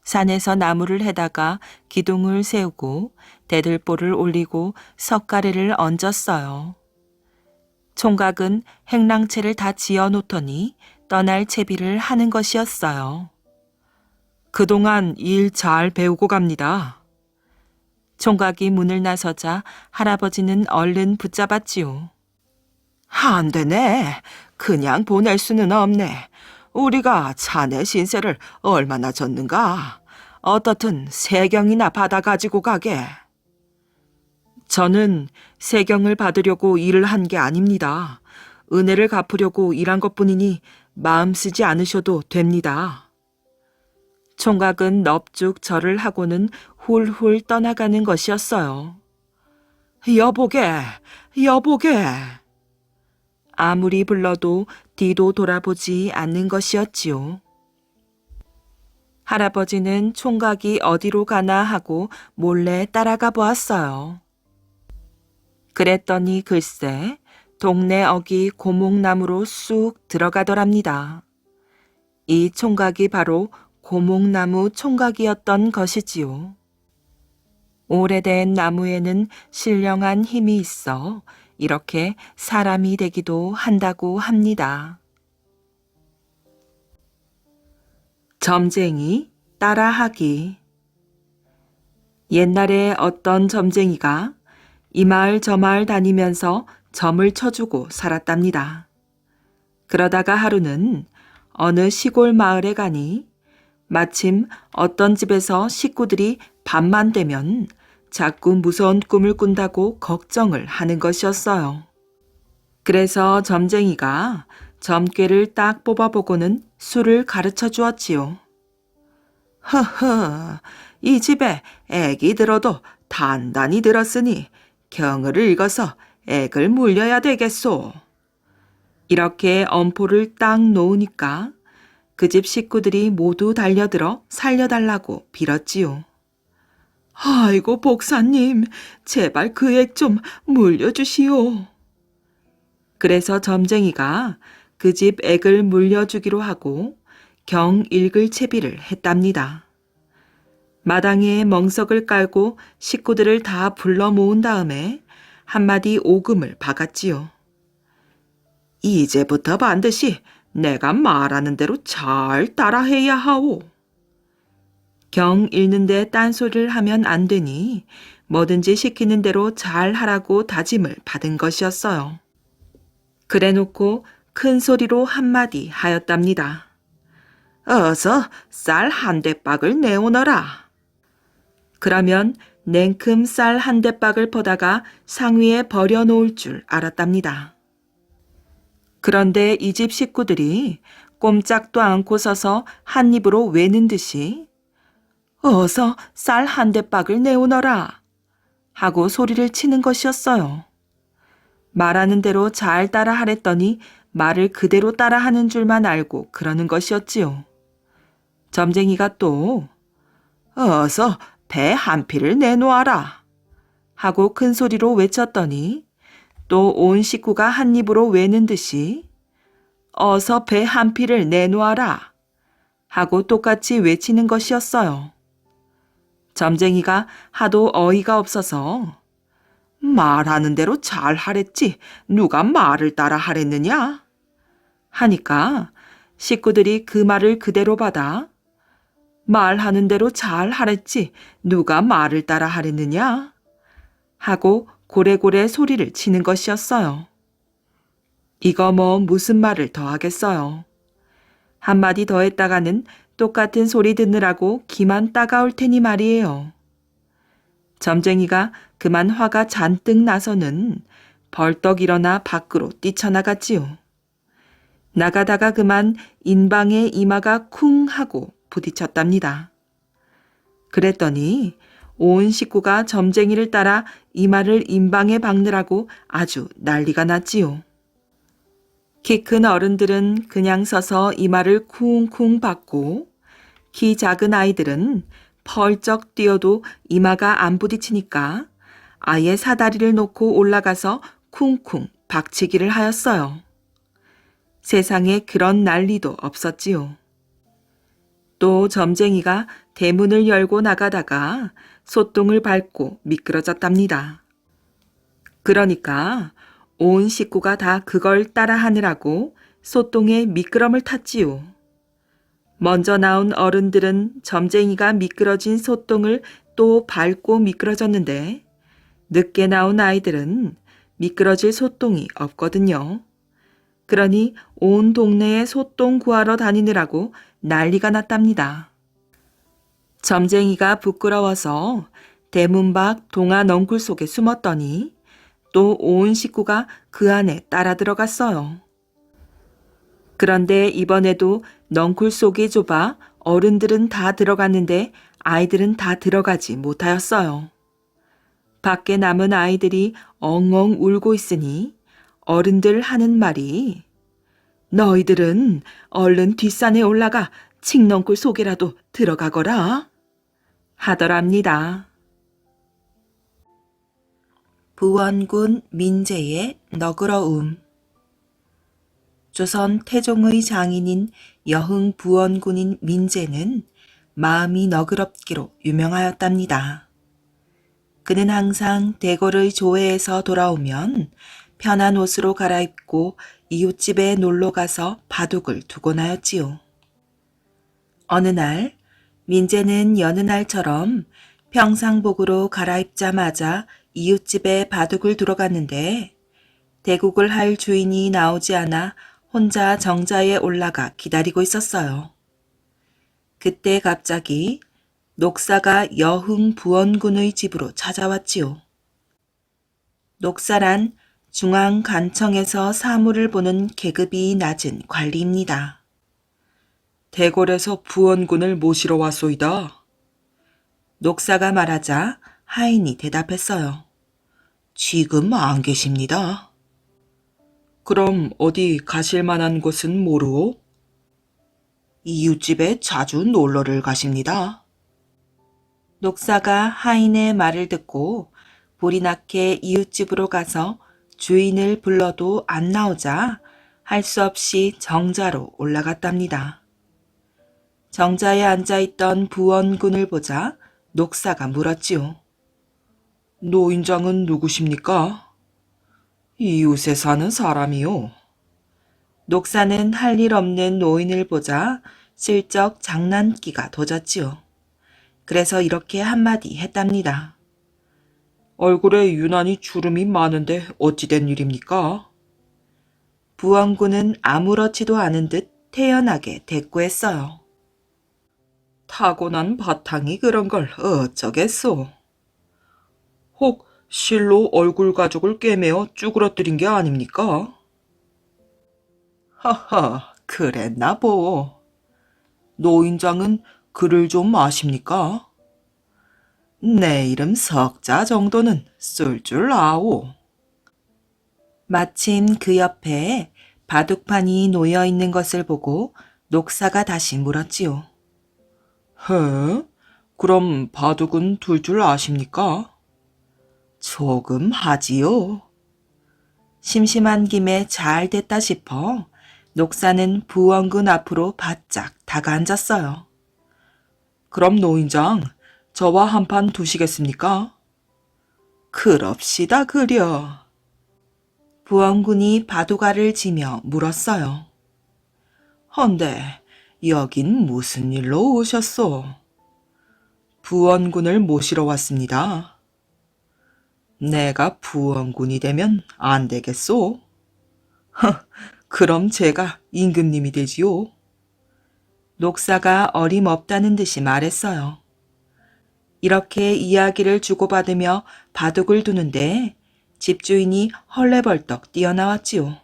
산에서 나무를 해다가 기둥을 세우고 대들보를 올리고 석가래를 얹었어요. 총각은 행랑채를 다 지어 놓더니 떠날 채비를 하는 것이었어요. 그동안 일 잘 배우고 갑니다. 총각이 문을 나서자 할아버지는 얼른 붙잡았지요. 안 되네. 그냥 보낼 수는 없네. 우리가 자네 신세를 얼마나 졌는가. 어떻든 세경이나 받아 가지고 가게. 저는 세경을 받으려고 일을 한 게 아닙니다. 은혜를 갚으려고 일한 것뿐이니 마음 쓰지 않으셔도 됩니다. 총각은 넙죽 절을 하고는 훌훌 떠나가는 것이었어요. 여보게, 여보게. 아무리 불러도 뒤도 돌아보지 않는 것이었지요. 할아버지는 총각이 어디로 가나 하고 몰래 따라가 보았어요. 그랬더니 글쎄 동네 어기 고목나무로 쑥 들어가더랍니다. 이 총각이 바로 고목나무 총각이었던 것이지요. 오래된 나무에는 신령한 힘이 있어 이렇게 사람이 되기도 한다고 합니다. 점쟁이 따라하기. 옛날에 어떤 점쟁이가 이 마을 저 마을 다니면서 점을 쳐주고 살았답니다. 그러다가 하루는 어느 시골 마을에 가니 마침 어떤 집에서 식구들이 밤만 되면 자꾸 무서운 꿈을 꾼다고 걱정을 하는 것이었어요. 그래서 점쟁이가 점괘를 딱 뽑아보고는 수를 가르쳐 주었지요. 허허, 이 집에 액이 들어도 단단히 들었으니 경을 읽어서 액을 물려야 되겠소. 이렇게 엄포를 딱 놓으니까 그 집 식구들이 모두 달려들어 살려달라고 빌었지요. 아이고 복사님, 제발 그 액 좀 물려주시오. 그래서 점쟁이가 그 집 액을 물려주기로 하고 경 읽을 채비를 했답니다. 마당에 멍석을 깔고 식구들을 다 불러 모은 다음에 한마디 오금을 박았지요. 이제부터 반드시 내가 말하는 대로 잘 따라해야 하오. 경 읽는데 딴소리를 하면 안 되니 뭐든지 시키는 대로 잘 하라고 다짐을 받은 것이었어요. 그래놓고 큰 소리로 한마디 하였답니다. 어서 쌀 한 대박을 내오너라. 그러면 냉큼 쌀 한 대박을 퍼다가 상위에 버려놓을 줄 알았답니다. 그런데 이 집 식구들이 꼼짝도 않고 서서 한 입으로 외는 듯이 어서 쌀 한 대박을 내오너라 하고 소리를 치는 것이었어요. 말하는 대로 잘 따라 하랬더니 말을 그대로 따라하는 줄만 알고 그러는 것이었지요. 점쟁이가 또 어서 배 한 피를 내놓아라 하고 큰 소리로 외쳤더니 또 온 식구가 한 입으로 외는 듯이 어서 배 한 피를 내놓아라 하고 똑같이 외치는 것이었어요. 점쟁이가 하도 어이가 없어서 말하는 대로 잘 하랬지 누가 말을 따라 하랬느냐? 하니까 식구들이 그 말을 그대로 받아 말하는 대로 잘 하랬지 누가 말을 따라 하랬느냐? 하고 고래고래 소리를 치는 것이었어요. 이거 뭐 무슨 말을 더 하겠어요. 한마디 더 했다가는 똑같은 소리 듣느라고 기만 따가울 테니 말이에요. 점쟁이가 그만 화가 잔뜩 나서는 벌떡 일어나 밖으로 뛰쳐나갔지요. 나가다가 그만 인방에 이마가 쿵 하고 부딪혔답니다. 그랬더니 온 식구가 점쟁이를 따라 이마를 인방에 박느라고 아주 난리가 났지요. 키 큰 어른들은 그냥 서서 이마를 쿵쿵 박고 키 작은 아이들은 펄쩍 뛰어도 이마가 안 부딪히니까 아예 사다리를 놓고 올라가서 쿵쿵 박치기를 하였어요. 세상에 그런 난리도 없었지요. 또 점쟁이가 대문을 열고 나가다가 소똥을 밟고 미끄러졌답니다. 그러니까 온 식구가 다 그걸 따라 하느라고 소똥에 미끄럼을 탔지요. 먼저 나온 어른들은 점쟁이가 미끄러진 소똥을 또 밟고 미끄러졌는데 늦게 나온 아이들은 미끄러질 소똥이 없거든요. 그러니 온 동네에 소똥 구하러 다니느라고 난리가 났답니다. 점쟁이가 부끄러워서 대문 밖 동아 넝굴 속에 숨었더니 또 온 식구가 그 안에 따라 들어갔어요. 그런데 이번에도 넝굴 속이 좁아 어른들은 다 들어갔는데 아이들은 다 들어가지 못하였어요. 밖에 남은 아이들이 엉엉 울고 있으니 어른들 하는 말이 너희들은 얼른 뒷산에 올라가 칡넝굴 속이라도 들어가거라 하더랍니다. 부원군 민재의 너그러움. 조선 태종의 장인인 여흥 부원군인 민재는 마음이 너그럽기로 유명하였답니다. 그는 항상 대궐의 조회에서 돌아오면 편한 옷으로 갈아입고 이웃집에 놀러가서 바둑을 두곤 하였지요. 어느 날 민재는 여느 날처럼 평상복으로 갈아입자마자 이웃집에 바둑을 두러 갔는데 대국을 할 주인이 나오지 않아 혼자 정자에 올라가 기다리고 있었어요. 그때 갑자기 녹사가 여흥 부원군의 집으로 찾아왔지요. 녹사란 중앙간청에서 사무를 보는 계급이 낮은 관리입니다.
대궐에서 부원군을 모시러 왔소이다.
녹사가 말하자 하인이 대답했어요.
지금 안 계십니다. 그럼 어디 가실 만한 곳은 모르오? 이웃집에 자주 놀러를 가십니다.
녹사가 하인의 말을 듣고 볼이 나게 이웃집으로 가서 주인을 불러도 안 나오자 할 수 없이 정자로 올라갔답니다. 정자에 앉아있던 부원군을 보자 녹사가 물었지요.
노인장은 누구십니까? 이웃에 사는 사람이요.
녹사는 할 일 없는 노인을 보자 슬쩍 장난기가 도졌지요. 그래서 이렇게 한마디 했답니다.
얼굴에 유난히 주름이 많은데 어찌된 일입니까?
부원군은 아무렇지도 않은 듯 태연하게 대꾸했어요.
타고난 바탕이 그런 걸 어쩌겠소. 혹 실로 얼굴 가죽을 꿰매어 쭈그러뜨린 게 아닙니까? 하하, 그랬나 보. 노인장은 글을 좀 아십니까? 내 이름 석자 정도는 쓸 줄 아오.
마침 그 옆에 바둑판이 놓여 있는 것을 보고 녹사가 다시 물었지요.
헤? 그럼 바둑은 둘 줄 아십니까?
조금 하지요. 심심한 김에 잘 됐다 싶어 녹사는 부원군 앞으로 바짝 다가앉았어요.
그럼 노인장, 저와 한판 두시겠습니까? 그럽시다 그려.
부원군이 바둑알을 지며 물었어요.
헌데 여긴 무슨 일로 오셨소? 부원군을 모시러 왔습니다. 내가 부원군이 되면 안 되겠소? 그럼 제가 임금님이 되지요.
녹사가 어림없다는 듯이 말했어요. 이렇게 이야기를 주고받으며 바둑을 두는데 집주인이 헐레벌떡 뛰어나왔지요.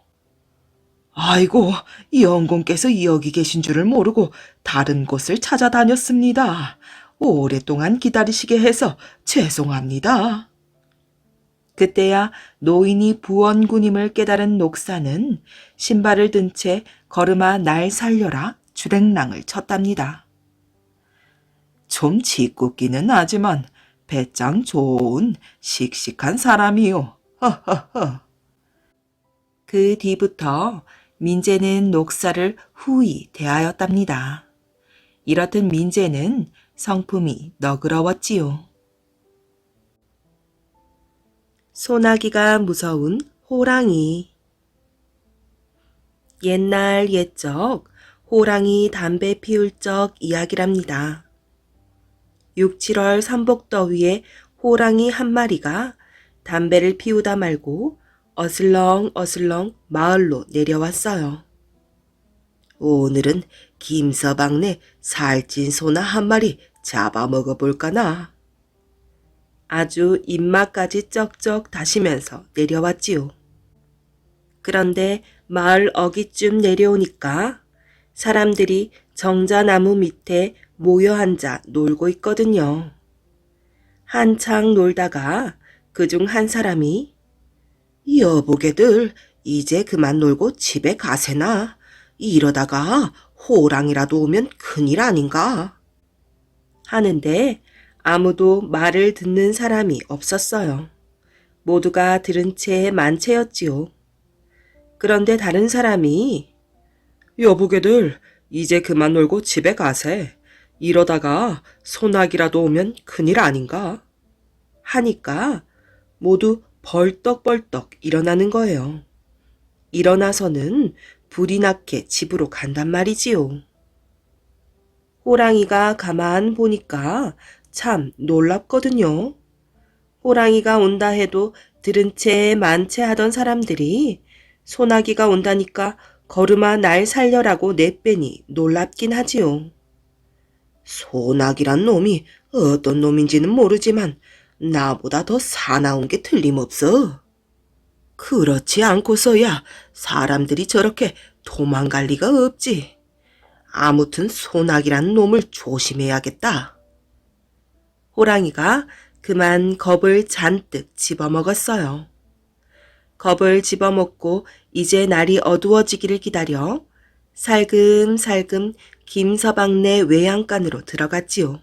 아이고, 영공께서 여기 계신 줄을 모르고 다른 곳을 찾아다녔습니다. 오랫동안 기다리시게 해서 죄송합니다.
그때야 노인이 부원군임을 깨달은 녹사는 신발을 든 채 걸음아 날 살려라 주랭랑을 쳤답니다.
좀 짓궂기는 하지만 배짱 좋은 씩씩한 사람이요. 허허허.
그 뒤부터 민재는 녹사를 후히 대하였답니다. 이렇듯 민재는 성품이 너그러웠지요. 소나기가 무서운 호랑이. 옛날 옛적 호랑이 담배 피울 적 이야기랍니다. 6, 7월 삼복더위에 호랑이 한 마리가 담배를 피우다 말고 어슬렁어슬렁 마을로 내려왔어요. 오늘은 김서방네 살찐 소나 한 마리 잡아먹어볼까나. 아주 입맛까지 쩍쩍 다시면서 내려왔지요. 그런데 마을 어귀쯤 내려오니까 사람들이 정자나무 밑에 모여 앉아 놀고 있거든요. 한창 놀다가 그중 한 사람이 여보게들 이제 그만 놀고 집에 가세나. 이러다가 호랑이라도 오면 큰일 아닌가. 하는데 아무도 말을 듣는 사람이 없었어요. 모두가 들은 채 만채였지요. 그런데 다른 사람이
여보게들, 이제 그만 놀고 집에 가세. 이러다가 소나기라도 오면 큰일 아닌가?
하니까 모두 벌떡벌떡 일어나는 거예요. 일어나서는 불이 나게 집으로 간단 말이지요. 호랑이가 가만 보니까 참 놀랍거든요. 호랑이가 온다 해도 들은 채 만채하던 사람들이 소나기가 온다니까 걸음아 날 살려라고 내빼니 놀랍긴 하지요. 소나기란 놈이 어떤 놈인지는 모르지만 나보다 더 사나운 게 틀림없어. 그렇지 않고서야 사람들이 저렇게 도망갈 리가 없지. 아무튼 소나기란 놈을 조심해야겠다. 호랑이가 그만 겁을 잔뜩 집어먹었어요. 겁을 집어먹고 이제 날이 어두워지기를 기다려 살금살금 김서방네 외양간으로 들어갔지요.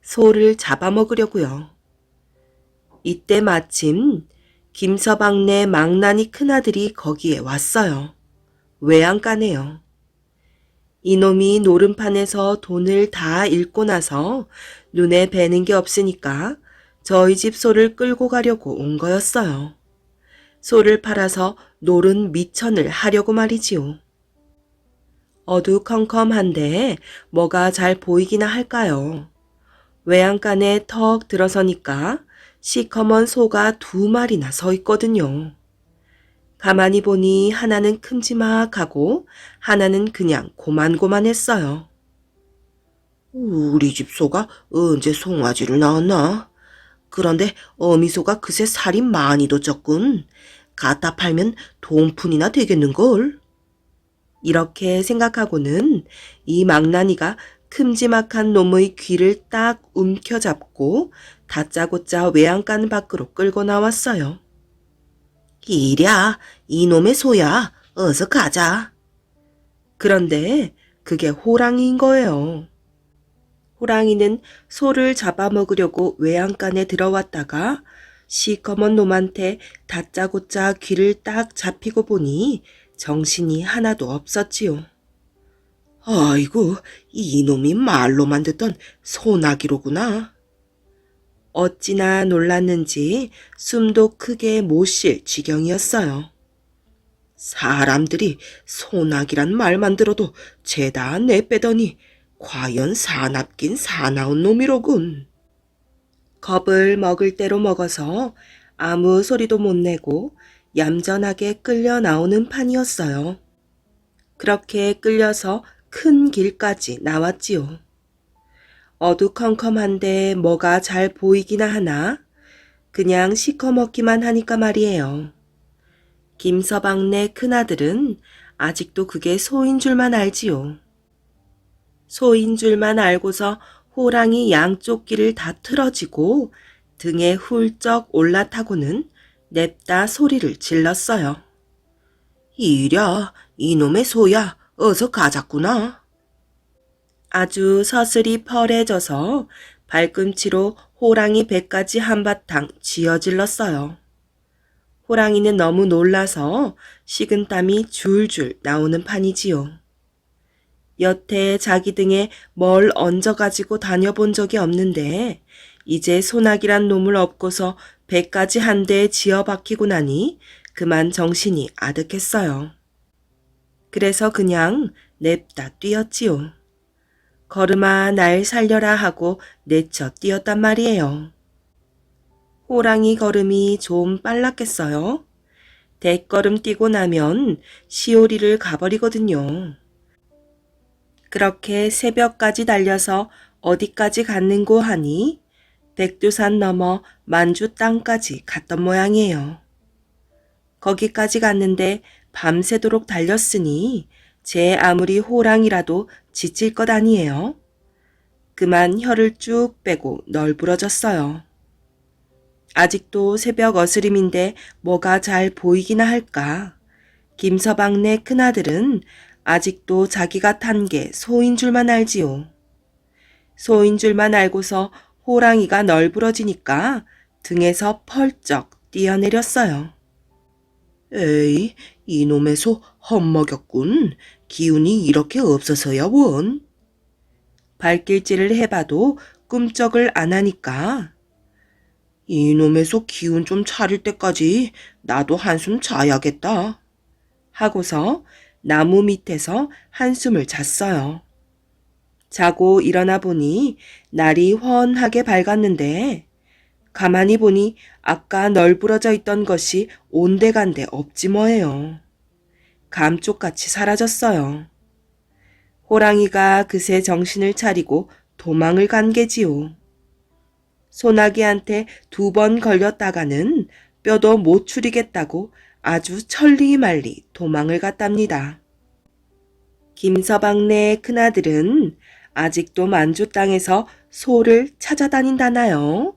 소를 잡아먹으려고요. 이때 마침 김서방네 망나니 큰아들이 거기에 왔어요. 외양간에요. 이놈이 노름판에서 돈을 다 잃고 나서 눈에 뵈는 게 없으니까 저희 집 소를 끌고 가려고 온 거였어요. 소를 팔아서 노른 미천을 하려고 말이지요. 어두컴컴한데 뭐가 잘 보이기나 할까요? 외양간에 턱 들어서니까 시커먼 소가 2마리나 서 있거든요. 가만히 보니 하나는 큼지막하고 하나는 그냥 고만고만했어요. 우리 집 소가 언제 송아지를 낳았나? 그런데 어미소가 그새 살이 많이도 쪘군. 갖다 팔면 돈푼이나 되겠는걸? 이렇게 생각하고는 이 망나니가 큼지막한 놈의 귀를 딱 움켜잡고 다짜고짜 외양간 밖으로 끌고 나왔어요. 이랴, 이놈의 소야. 어서 가자. 그런데 그게 호랑이인 거예요. 호랑이는 소를 잡아먹으려고 외양간에 들어왔다가 시커먼 놈한테 다짜고짜 귀를 딱 잡히고 보니 정신이 하나도 없었지요.
아이고, 이놈이 말로만 듣던 소나기로구나.
어찌나 놀랐는지 숨도 크게 못 쉴 지경이었어요.
사람들이 소나기란 말만 들어도 죄다 내빼더니 과연 사납긴 사나운 놈이로군.
겁을 먹을 대로 먹어서 아무 소리도 못 내고 얌전하게 끌려 나오는 판이었어요. 그렇게 끌려서 큰 길까지 나왔지요. 어두컴컴한데 뭐가 잘 보이기나 하나? 그냥 시커멓기만 하니까 말이에요. 김서방네 큰아들은 아직도 그게 소인 줄만 알지요. 소인 줄만 알고서 호랑이 양쪽 귀를 다 틀어지고 등에 훌쩍 올라타고는 냅다 소리를 질렀어요.
이랴, 이놈의 소야, 어서 가자꾸나.
아주 서슬이 펄해져서 발꿈치로 호랑이 배까지 한바탕 쥐어질렀어요. 호랑이는 너무 놀라서 식은땀이 줄줄 나오는 판이지요. 여태 자기 등에 뭘 얹어가지고 다녀본 적이 없는데 이제 소나기란 놈을 업고서 배까지 한 대에 지어박히고 나니 그만 정신이 아득했어요. 그래서 그냥 냅다 뛰었지요. 걸음아 날 살려라 하고 내쳐 뛰었단 말이에요. 호랑이 걸음이 좀 빨랐겠어요? 대걸음 뛰고 나면 시오리를 가버리거든요. 그렇게 새벽까지 달려서 어디까지 갔는고 하니 백두산 넘어 만주 땅까지 갔던 모양이에요. 거기까지 갔는데 밤새도록 달렸으니 제 아무리 호랑이라도 지칠 것 아니에요. 그만 혀를 쭉 빼고 널브러졌어요. 아직도 새벽 어스름인데 뭐가 잘 보이기나 할까. 김서방네 큰아들은 아직도 자기가 탄 게 소인 줄만 알지요. 소인 줄만 알고서 호랑이가 널브러지니까 등에서 펄쩍 뛰어내렸어요.
에이, 이놈의 소 헛먹였군. 기운이 이렇게 없어서야 원.
발길질을 해봐도 꿈쩍을 안 하니까
이놈의 소 기운 좀 차릴 때까지 나도 한숨 자야겠다.
하고서 나무 밑에서 한숨을 잤어요. 자고 일어나 보니 날이 훤하게 밝았는데 가만히 보니 아까 널브러져 있던 것이 온데간데 없지 뭐예요. 감쪽같이 사라졌어요. 호랑이가 그새 정신을 차리고 도망을 간 게지요. 소나기한테 2번 걸렸다가는 뼈도 못 추리겠다고 아주 천리말리 도망을 갔답니다. 김서방네 큰아들은 아직도 만주 땅에서 소를 찾아다닌다나요?